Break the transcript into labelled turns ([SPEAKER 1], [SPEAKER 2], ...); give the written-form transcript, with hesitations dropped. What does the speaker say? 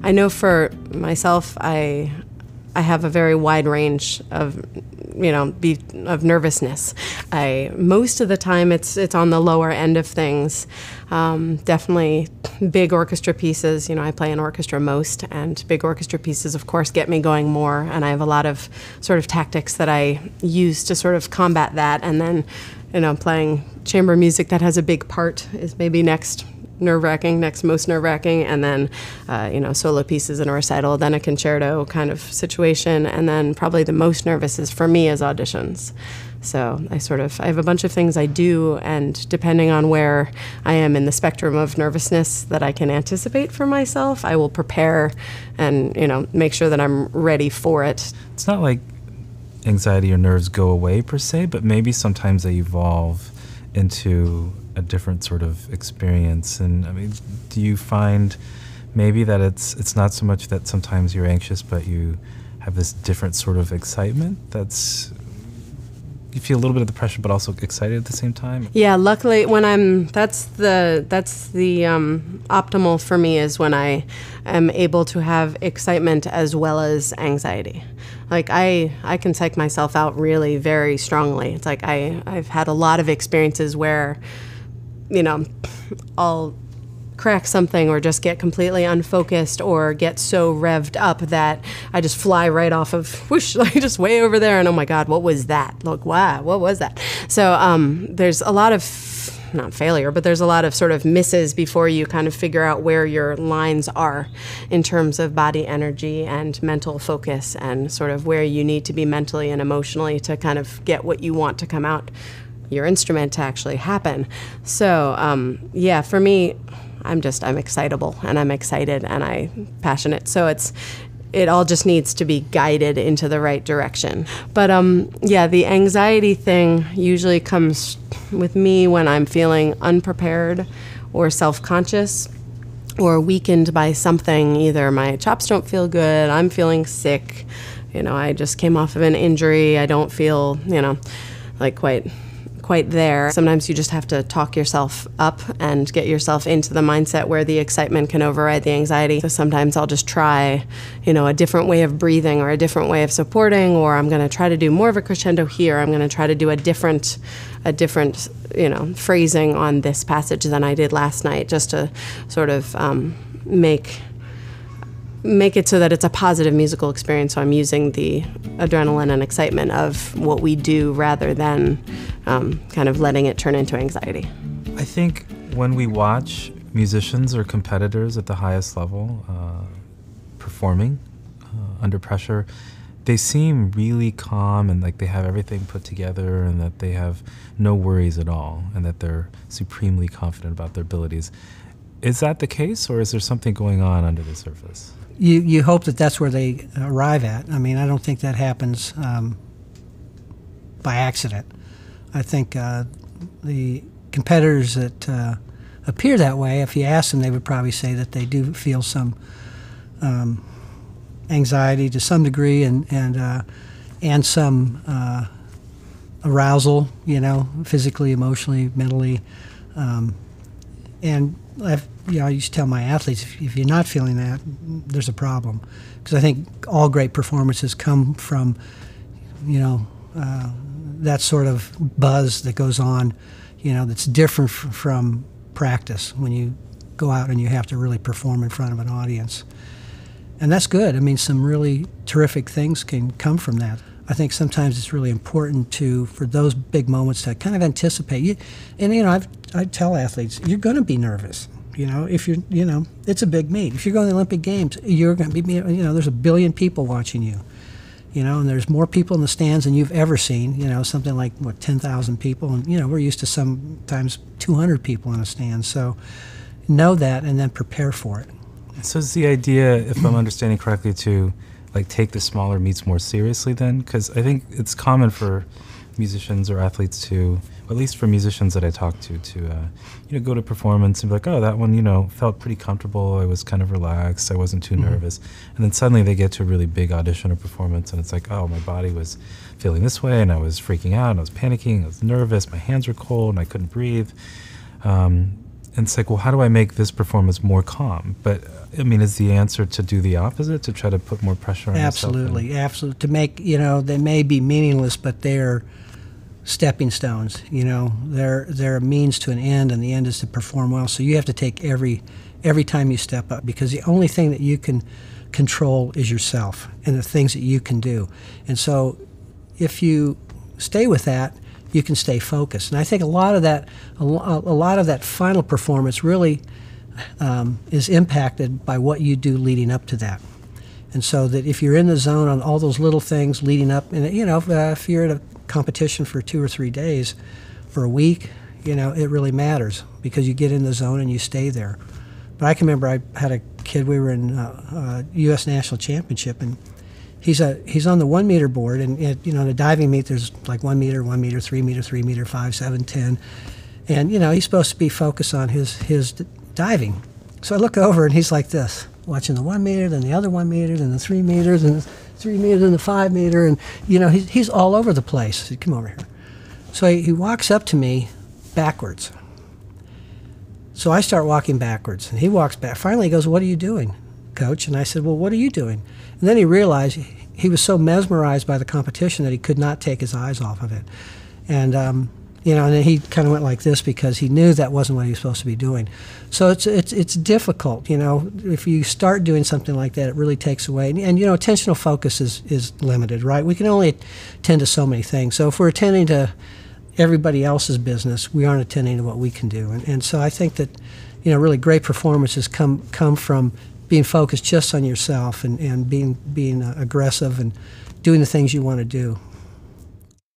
[SPEAKER 1] I know for myself, I have a very wide range of, of nervousness. Most of the time it's on the lower end of things. Definitely big orchestra pieces. I play in orchestra most, and big orchestra pieces, of course, get me going more. And I have a lot of sort of tactics that I use to sort of combat that. And then, playing chamber music that has a big part is maybe next most nerve-wracking, and then, solo pieces in a recital, then a concerto kind of situation, and then probably the most nervous is for me is auditions. So I have a bunch of things I do, and depending on where I am in the spectrum of nervousness that I can anticipate for myself, I will prepare and, make sure that I'm ready for it.
[SPEAKER 2] It's not like anxiety or nerves go away per se, but maybe sometimes they evolve into a different sort of experience. And I mean, do you find maybe that it's not so much that sometimes you're anxious, but you have this different sort of excitement you feel a little bit of the pressure but also excited at the same time? Yeah,
[SPEAKER 1] luckily that's the optimal for me, is when I am able to have excitement as well as anxiety. Like I can psych myself out really very strongly. It's like I've had a lot of experiences where I'll crack something or just get completely unfocused or get so revved up that I just fly right off of whoosh, like just way over there, and oh my God, what was that? Like, wow, what was that? So there's a lot of not failure, but there's a lot of sort of misses before you kind of figure out where your lines are in terms of body energy and mental focus, and sort of where you need to be mentally and emotionally to kind of get what you want to come out your instrument to actually happen. So for me, I'm excitable, and I'm excited, and I'm passionate. So it all just needs to be guided into the right direction. But the anxiety thing usually comes with me when I'm feeling unprepared or self-conscious or weakened by something. Either my chops don't feel good, I'm feeling sick, I just came off of an injury, I don't feel, like quite there. Sometimes you just have to talk yourself up and get yourself into the mindset where the excitement can override the anxiety. So sometimes I'll just try, a different way of breathing or a different way of supporting, or I'm going to try to do more of a crescendo here. I'm going to try to do a different, phrasing on this passage than I did last night, just to sort of make it so that it's a positive musical experience. So I'm using the adrenaline and excitement of what we do rather than kind of letting it turn into anxiety.
[SPEAKER 2] I think when we watch musicians or competitors at the highest level performing under pressure, they seem really calm and like they have everything put together, and that they have no worries at all, and that they're supremely confident about their abilities. Is that the case, or is there something going on under the surface?
[SPEAKER 3] You hope that that's where they arrive at. I mean, I don't think that happens by accident. I think the competitors that appear that way, if you ask them, they would probably say that they do feel some anxiety to some degree, and some arousal, physically, emotionally, mentally, and I used to tell my athletes, if you're not feeling that, there's a problem. Because I think all great performances come from, that sort of buzz that goes on, that's different from practice when you go out and you have to really perform in front of an audience. And that's good. I mean, some really terrific things can come from that. I think sometimes it's really important for those big moments to kind of anticipate. I tell athletes, you're going to be nervous. If you're, it's a big meet. If you're going to the Olympic Games, you're going to be, there's 1 billion people watching you, and there's more people in the stands than you've ever seen, something like, 10,000 people. And, we're used to sometimes 200 people in a stand. So know that and then prepare for it.
[SPEAKER 2] So is the idea, if I'm understanding correctly, to take the smaller meets more seriously then? Because I think it's common for musicians or athletes to, at least for musicians that I talk to go to performance and be like, oh, that one, felt pretty comfortable. I was kind of relaxed. I wasn't too nervous. And then suddenly they get to a really big audition or performance, and it's like, oh, my body was feeling this way, and I was freaking out, and I was panicking, I was nervous, my hands were cold, and I couldn't breathe. And it's like, well, how do I make this performance more calm? But I mean, is the answer to do the opposite, to try to put more pressure on yourself?
[SPEAKER 3] Absolutely. To make, they may be meaningless, but they're stepping stones. They're a means to an end, and the end is to perform well. So you have to take every time you step up, because the only thing that you can control is yourself and the things that you can do. And so if you stay with that, you can stay focused. And I think a lot of that final performance really is impacted by what you do leading up to that. And so that if you're in the zone on all those little things leading up, and if you're at a competition for 2 or 3 days, for a week, it really matters, because you get in the zone and you stay there. But I can remember I had a kid, we were in U.S. National Championship, and he's on the 1 meter board, and in a diving meet there's like 1 meter, 1 meter, 3 meter, 3 meter, 5, 7, 10, and he's supposed to be focused on his diving. So I look over and he's like this, watching the 1 meter, then the other 1 meter, then the 3 meters, and the 3 meters, and the 5 meter, and he's all over the place. I said, come over here. So he walks up to me backwards. So I start walking backwards, and he walks back. Finally, he goes, "What are you doing, Coach?" And I said, "Well, what are you doing?" And then he realized he was so mesmerized by the competition that he could not take his eyes off of it. And and then he kind of went like this, because he knew that wasn't what he was supposed to be doing. So it's difficult, if you start doing something like that, it really takes away. And attentional focus is limited, right? We can only attend to so many things. So if we're attending to everybody else's business, we aren't attending to what we can do. And so I think that, really great performances come from being focused just on yourself, and being aggressive and doing the things you want to do.